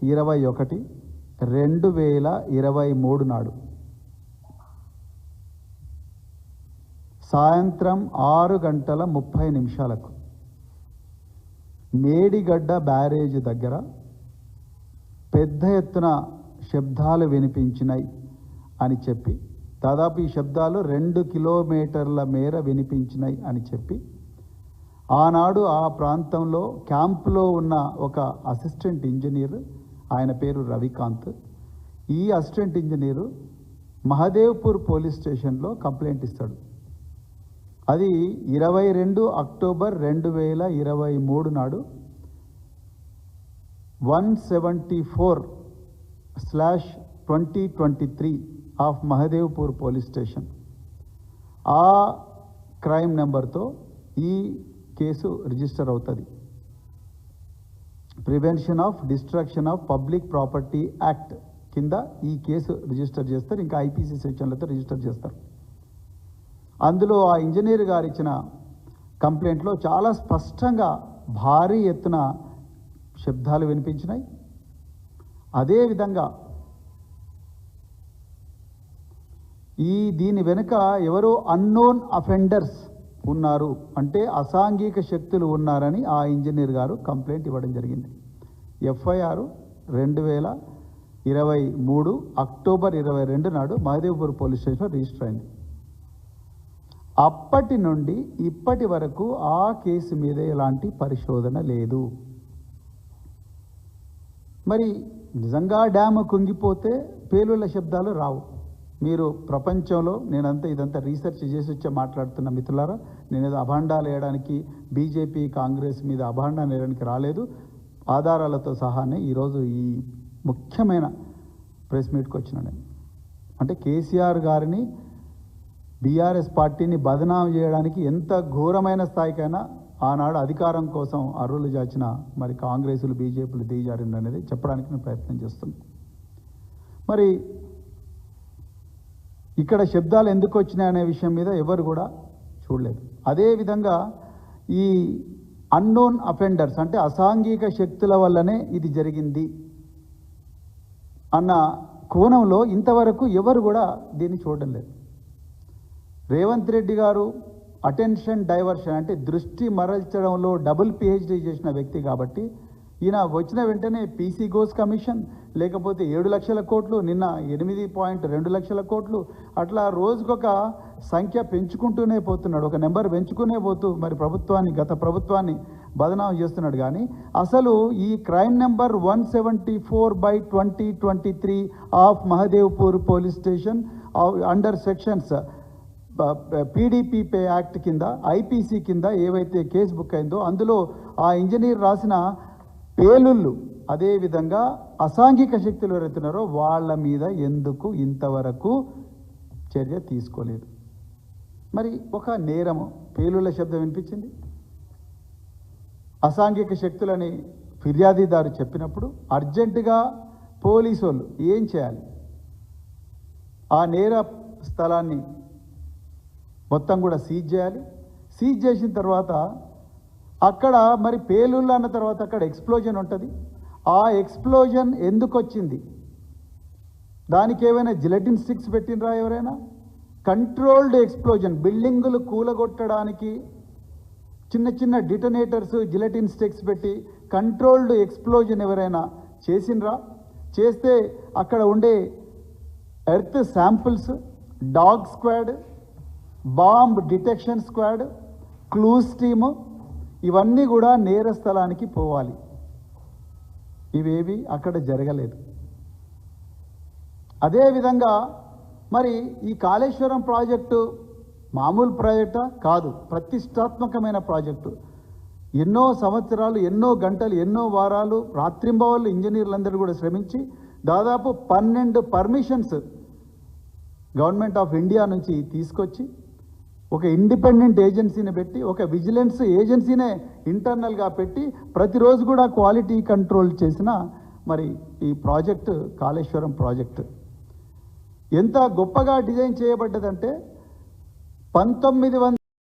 21/2023 నాడు సాయంత్రం 6:30 మేడిగడ్డ బ్యారేజ్ దగ్గర పెద్ద ఎత్తున శబ్దాలు వినిపించినాయి అని చెప్పి, దాదాపు ఈ శబ్దాలు 2 కిలోమీటర్ల మేర వినిపించినాయి అని చెప్పి, ఆనాడు ఆ ప్రాంతంలో క్యాంపులో ఉన్న ఒక అసిస్టెంట్ ఇంజనీర్, ఆయన పేరు రవికాంత్, ఈ అసిస్టెంట్ ఇంజనీరు మహదేవ్పూర్ పోలీస్ స్టేషన్లో కంప్లైంట్ ఇస్తాడు. అది 22 అక్టోబర్ 2023 నాడు 174/2023 ఆఫ్ మహదేవ్పూర్ పోలీస్ స్టేషన్. ఆ క్రైమ్ నెంబర్తో ఈ కేసు రిజిస్టర్ అవుతుంది. Prevention of destruction of public property act కింద ఈ కేసు రిజిస్టర్ చేస్తారు. ఇంకా ఐపీసీ సెక్షన్లతో రిజిస్టర్ చేస్తారు. అందులో ఆ ఇంజనీర్ గారు ఇచ్చిన కంప్లైంట్లో చాలా స్పష్టంగా భారీ ఎత్తున శబ్దాలు వినిపించినాయి. అదేవిధంగా దీని వెనుక ఎవరో అన్నోన్ అఫెండర్స్ ఉన్నారు, అంటే అసాంఘిక శక్తులు ఉన్నారని ఆ ఇంజనీర్ గారు కంప్లైంట్ ఇవ్వడం జరిగింది. ఎఫ్ఐఆర్ 2023 అక్టోబర్ 22 నాడు మహదేవ్పూర్ పోలీస్ స్టేషన్లో రిజిస్టర్ అయింది. అప్పటి నుండి ఇప్పటి వరకు ఆ కేసు మీద ఎలాంటి పరిశోధన లేదు. మరి నిజంగా డ్యాము కుంగిపోతే పేలుళ్ల శబ్దాలు రావు. మీరు ప్రపంచంలో ఇదంతా రీసెర్చ్ చేసి వచ్చే మాట్లాడుతున్న మిత్రులారా, నేనేదో అభాండాలు వేయడానికి, బీజేపీ కాంగ్రెస్ మీద అభాండాలు వేయడానికి రాలేదు. ఆధారాలతో సహానే ఈరోజు ఈ ముఖ్యమైన ప్రెస్ మీట్కి వచ్చిన నేను. అంటే కేసీఆర్ గారిని, బీఆర్ఎస్ పార్టీని బదనాం చేయడానికి ఎంత ఘోరమైన స్థాయికైనా ఆనాడు అధికారం కోసం అర్రులు జాచిన మరి కాంగ్రెసులు, బీజేపీలు దిగజారింది అనేది చెప్పడానికి నేను ప్రయత్నం చేస్తున్నాను. మరి ఇక్కడ శబ్దాలు ఎందుకు వచ్చినాయనే విషయం మీద ఎవరు కూడా చూడలేదు. అదేవిధంగా ఈ అన్నోన్ అఫెండర్స్, అంటే అసాంఘిక శక్తుల వల్లనే ఇది జరిగింది అన్న కోణంలో ఇంతవరకు ఎవరు కూడా దీన్ని చూడడం లేదు. రేవంత్ రెడ్డి గారు అటెన్షన్ డైవర్షన్, అంటే దృష్టి మరల్చడంలో డబుల్ పిహెచ్డీ చేసిన వ్యక్తి కాబట్టి ఈయన వచ్చిన వెంటనే పీసీ గోస్ కమిషన్, లేకపోతే 7 లక్షల కోట్లు, నిన్న 8.2 లక్షల కోట్లు, అట్లా రోజుకొక సంఖ్య పెంచుకుంటూనే పోతున్నాడు, ఒక నెంబర్ పెంచుకునే పోతూ మరి గత ప్రభుత్వాన్ని బదనాం చేస్తున్నాడు. కానీ అసలు ఈ crime number 174/2023 of Mahadevpur police station under sections PDP act కింద, ఐపీసీ కింద ఏవైతే కేసు బుక్ అయిందో అందులో ఆ ఇంజనీర్ రాసిన పేలుళ్ళు, అదేవిధంగా అసాంఘిక శక్తులు ఎవరైతున్నారో వాళ్ళ మీద ఎందుకు ఇంతవరకు చర్య తీసుకోలేదు? మరి ఒక నేరము, పేలుళ్ళ శబ్దం వినిపించింది, అసాంఘిక శక్తులని ఫిర్యాదుదారు చెప్పినప్పుడు అర్జెంటుగా పోలీసు వాళ్ళు ఏం చేయాలి? ఆ నేర స్థలాన్ని మొత్తం కూడా సీజ్ చేయాలి. సీజ్ చేసిన తర్వాత అక్కడ మరి పేలుళ్ళు అన్న తర్వాత అక్కడ ఎక్స్ప్లోజన్ ఉంటుంది. ఆ ఎక్స్ప్లోజన్ ఎందుకు వచ్చింది? దానికి ఏమైనా జిలెటిన్ స్టిక్స్ పెట్టినరా ఎవరైనా? కంట్రోల్డ్ ఎక్స్ప్లోజన్, బిల్డింగులు కూలగొట్టడానికి చిన్న చిన్న డిటనేటర్స్, జిలెటిన్ స్టిక్స్ పెట్టి కంట్రోల్డ్ ఎక్స్ప్లోజన్ ఎవరైనా చేసినరా? చేస్తే అక్కడ ఉండే earth samples, dog squad, bomb detection squad, clues team, ఇవన్నీ కూడా నేర స్థలానికి పోవాలి. ఇవేవి అక్కడ జరగలేదు. అదేవిధంగా మరి ఈ కాళేశ్వరం ప్రాజెక్టు మామూలు ప్రాజెక్టా కాదు, ప్రతిష్టాత్మకమైన ప్రాజెక్టు. ఎన్నో సంవత్సరాలు, ఎన్నో గంటలు, ఎన్నో వారాలు, రాత్రింబవళ్ళు ఇంజనీర్లందరూ కూడా శ్రమించి దాదాపు 12 పర్మిషన్స్ గవర్నమెంట్ ఆఫ్ ఇండియా నుంచి తీసుకొచ్చి ఒక ఇండిపెండెంట్ ఏజెన్సీని పెట్టి, ఒక విజిలెన్స్ ఏజెన్సీనే ఇంటర్నల్గా పెట్టి ప్రతిరోజు కూడా క్వాలిటీ కంట్రోల్ చేసిన మరి ఈ ప్రాజెక్టు, కాళేశ్వరం ప్రాజెక్టు ఎంత గొప్పగా డిజైన్ చేయబడ్డదంటే 1900